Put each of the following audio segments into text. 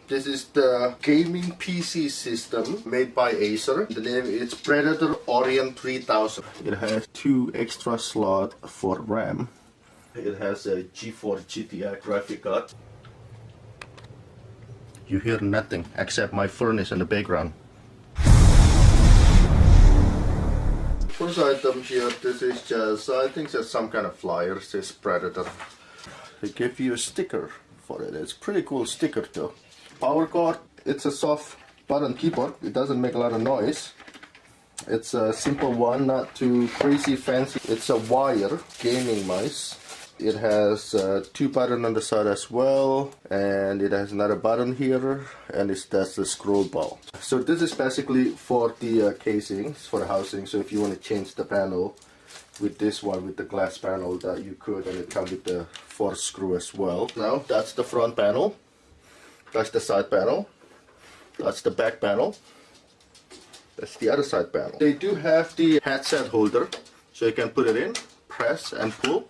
This is the gaming PC system made by ACER. The name is Predator Orient 3000. It has 2 extra slots for RAM. It has a GeForce GTX graphic card. You hear nothing except my furnace in the background. First item here, this is just, I think just some kind of flyer. It says Predator. They give you a sticker for it. It's a pretty cool sticker though. Power cord, it's a soft button keyboard. It doesn't make a lot of noise. It's a simple one, not too crazy fancy. It's a wire gaming mouse. It has 2 buttons on the side as well, and it has another button here, and that's the scroll bar. So this is basically for the casings, for the housing. So if you want to change the panel with this one, with the glass panel, that you could, and it comes with the 4 screw as well. Now that's the front panel. That's the side panel. That's the back panel. That's the other side panel. They do have the headset holder, so you can put it in, press and pull.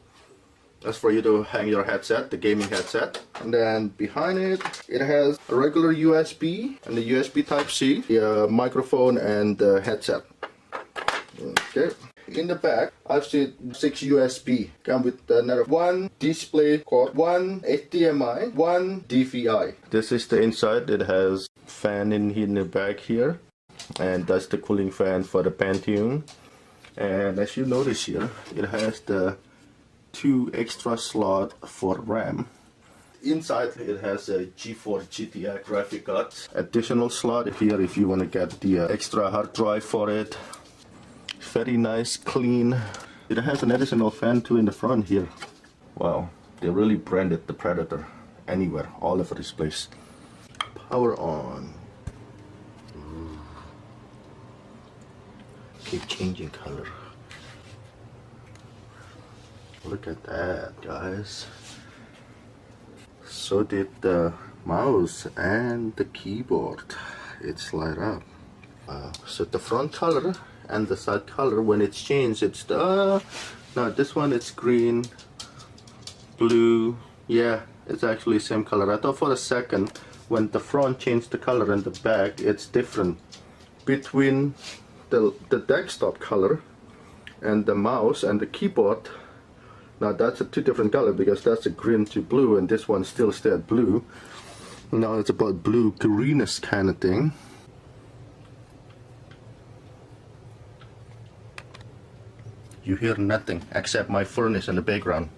That's for you to hang your headset, the gaming headset. And then behind it, it has a regular USB and the USB Type-C, the microphone and the headset. Okay. In the back, I've seen 6 USB. Come with another 1 display cord, 1 HDMI, 1 DVI. This is the inside. It has fan in the back here, and that's the cooling fan for the Pentium. And as you notice here, it has the 2 extra slots for RAM. Inside it has a GeForce GTX graphic card. Additional slot here if you want to get the extra hard drive for it. Very nice, clean. It has an additional fan too in the front here. Wow, they really branded the Predator anywhere, all over this place. Power on. Keep changing color. Look at that, guys. So did the mouse and the keyboard. It's light up. So the front color and the side color, when it's changed, it's the no, this one it's green, blue. Yeah, it's actually same color. I thought for a second when the front changed the color and the back, it's different between the desktop color and the mouse and the keyboard. Now that's a 2 different color, because that's a green to blue and this one still stayed blue. Now it's about blue greenish kind of thing. You hear nothing except my furnace in the background.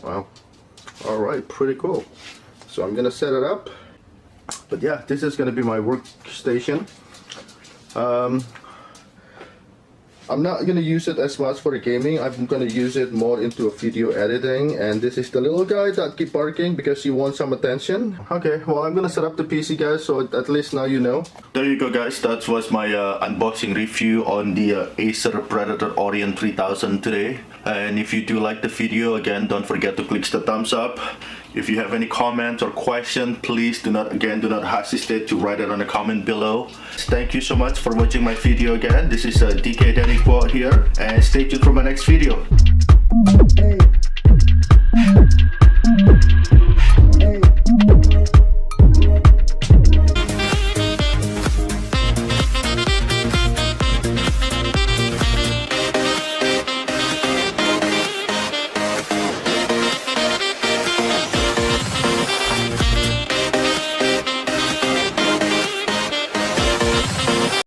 Wow. Alright, pretty cool. So I'm gonna set it up. But yeah, this is gonna be my workstation. I'm not gonna use it as much for the gaming. I'm gonna use it more into a video editing, and this is the little guy that keep barking because he wants some attention. Okay, well, I'm gonna set up the PC, guys, so at least now you know. There you go, guys. That was my unboxing review on the ACER Predator Orient 3000 today. And if you do like the video, again, don't forget to click the thumbs up. If you have any comments or question, please do not hesitate to write it on the comment below. Thank you so much for watching my video again. This is DK Danny Quad here, and stay tuned for my next video.